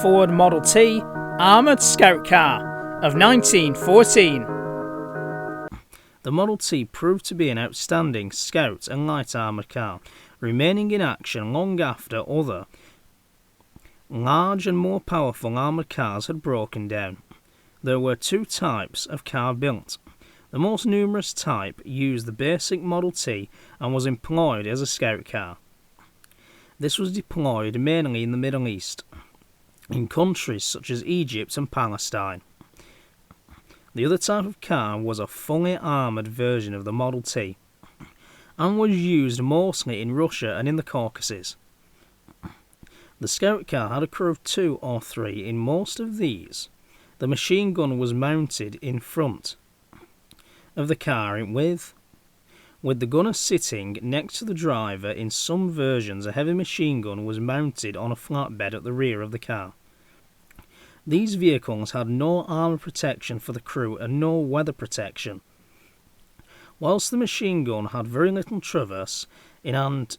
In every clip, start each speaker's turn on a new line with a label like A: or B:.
A: Ford Model T Armoured Scout Car of 1914.
B: The Model T proved to be an outstanding scout and light armoured car, remaining in action long after other large and more powerful armoured cars had broken down. There were two types of car built. The most numerous type used the basic Model T and was employed as a scout car. This was deployed mainly in the Middle East, in countries such as Egypt and Palestine. The other type of car was a fully armoured version of the Model T, and was used mostly in Russia and in the Caucasus. The scout car had a crew of 2 or 3 in most of these. The machine gun was mounted in front of the car with the gunner sitting next to the driver. In some versions, a heavy machine gun was mounted on a flatbed at the rear of the car. These vehicles had no armour protection for the crew and no weather protection. Whilst the machine gun had very little traverse and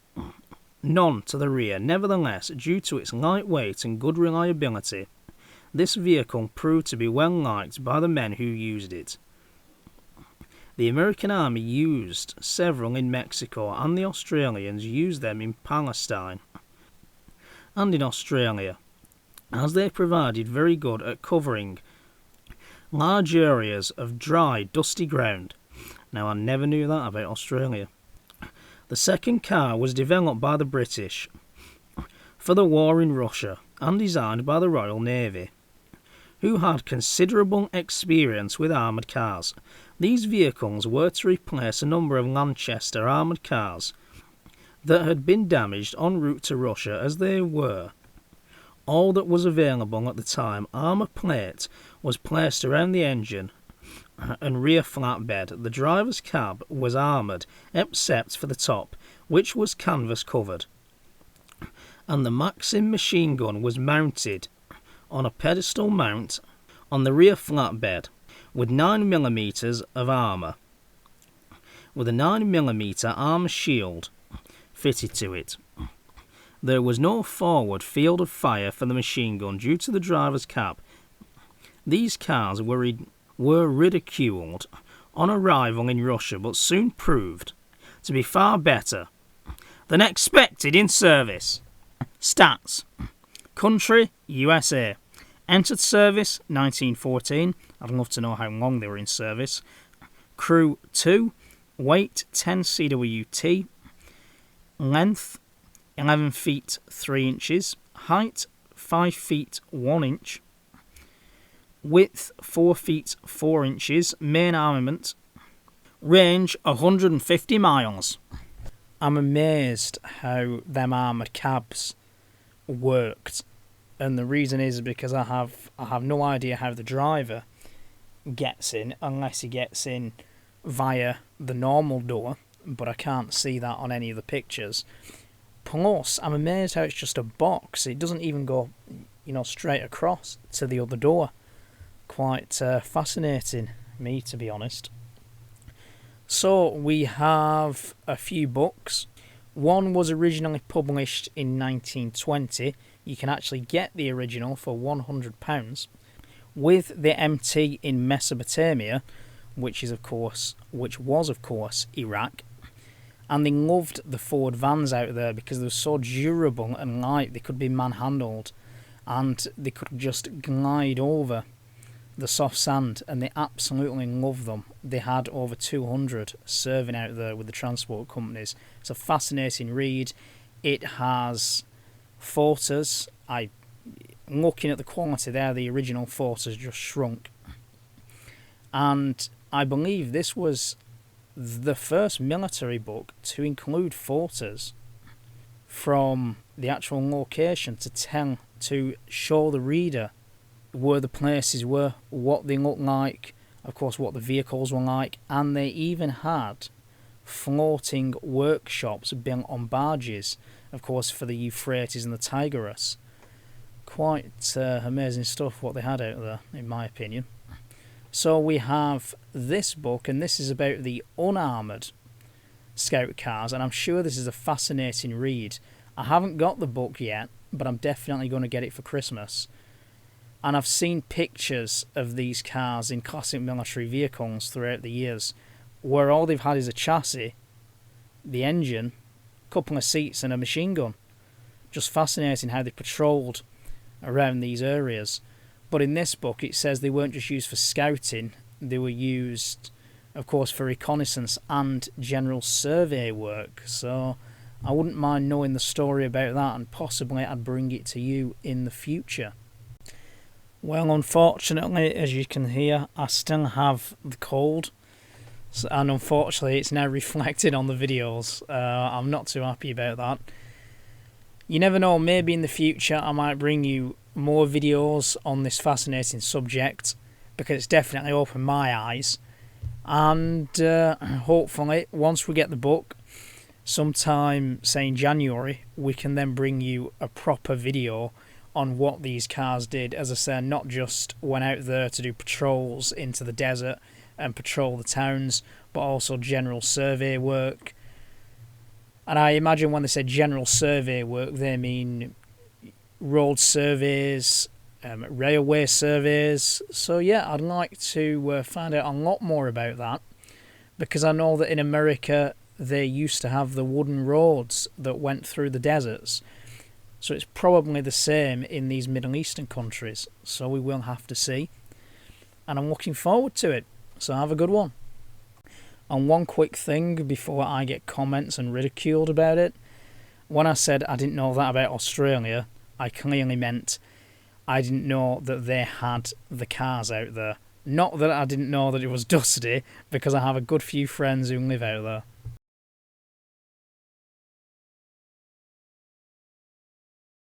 B: none to the rear, nevertheless, due to its light weight and good reliability, this vehicle proved to be well liked by the men who used it. The American Army used several in Mexico, and the Australians used them in Palestine and in Australia, as they provided very good at covering large areas of dry, dusty ground. Now, I never knew that about Australia. The second car was developed by the British for the war in Russia and designed by the Royal Navy, who had considerable experience with armoured cars. These vehicles were to replace a number of Lanchester armoured cars that had been damaged en route to Russia, as they were all that was available at the time. Armour plate was placed around the engine and rear flatbed. The driver's cab was armoured except for the top, which was canvas covered, and the Maxim machine gun was mounted on a pedestal mount on the rear flatbed with 9mm of armour, with a 9mm armour shield fitted to it. There was no forward field of fire for the machine gun due to the driver's cab. These cars were ridiculed on arrival in Russia, but soon proved to be far better than expected in service. Stats: country, USA. Entered service, 1914. I'd love to know how long they were in service. Crew, 2. Weight, 10 CWT. Length, 11 feet 3 inches. Height, 5 feet 1 inch. Width, 4 feet 4 inches. Main armament. Range, 150 miles. I'm amazed how them armoured cabs worked. And the reason is because I have no idea how the driver gets in, unless he gets in via the normal door, but I can't see that on any of the pictures. Plus, I'm amazed how it's just a box. It doesn't even go, straight across to the other door. Quite fascinating, me, to be honest. So, we have a few books. One was originally published in 1920. You can actually get the original for £100 with the MT in Mesopotamia, which was of course Iraq. And they loved the Ford vans out there because they were so durable and light. They could be manhandled and they could just glide over the soft sand, and they absolutely loved them. They had over 200 serving out there with the transport companies. It's a fascinating read. It has photos. Looking at the quality there, the original photos just shrunk. And I believe this was the first military book to include photos from the actual location to show the reader where the places were, what they looked like, of course what the vehicles were like, and they even had floating workshops built on barges, of course for the Euphrates and the Tigris. Quite amazing stuff what they had out there, in my opinion. So we have this book, and this is about the unarmoured scout cars, and I'm sure this is a fascinating read. I haven't got the book yet, but I'm definitely going to get it for Christmas.
A: And I've seen pictures of these cars in classic military vehicles throughout the years, where all they've had is a chassis, the engine, a couple of seats and a machine gun. Just fascinating how they patrolled around these areas. But in this book it says they weren't just used for scouting, they were used, of course, for reconnaissance and general survey work. So I wouldn't mind knowing the story about that, and possibly I'd bring it to you in the future. Well, unfortunately, as you can hear, I still have the cold, and unfortunately it's now reflected on the videos. I'm not too happy about that. You never know, maybe in the future I might bring you more videos on this fascinating subject, because it's definitely opened my eyes. And hopefully, once we get the book, sometime, say in January, we can then bring you a proper video on what these cars did. As I said, not just went out there to do patrols into the desert and patrol the towns, but also general survey work. And I imagine when they say general survey work, they mean road surveys, railway surveys. So yeah, I'd like to find out a lot more about that, because I know that in America they used to have the wooden roads that went through the deserts. So it's probably the same in these Middle Eastern countries. So we will have to see. And I'm looking forward to it. So have a good one. And one quick thing before I get comments and ridiculed about it. When I said I didn't know that about Australia, I clearly meant I didn't know that they had the cars out there. Not that I didn't know that it was dusty, because I have a good few friends who live out there.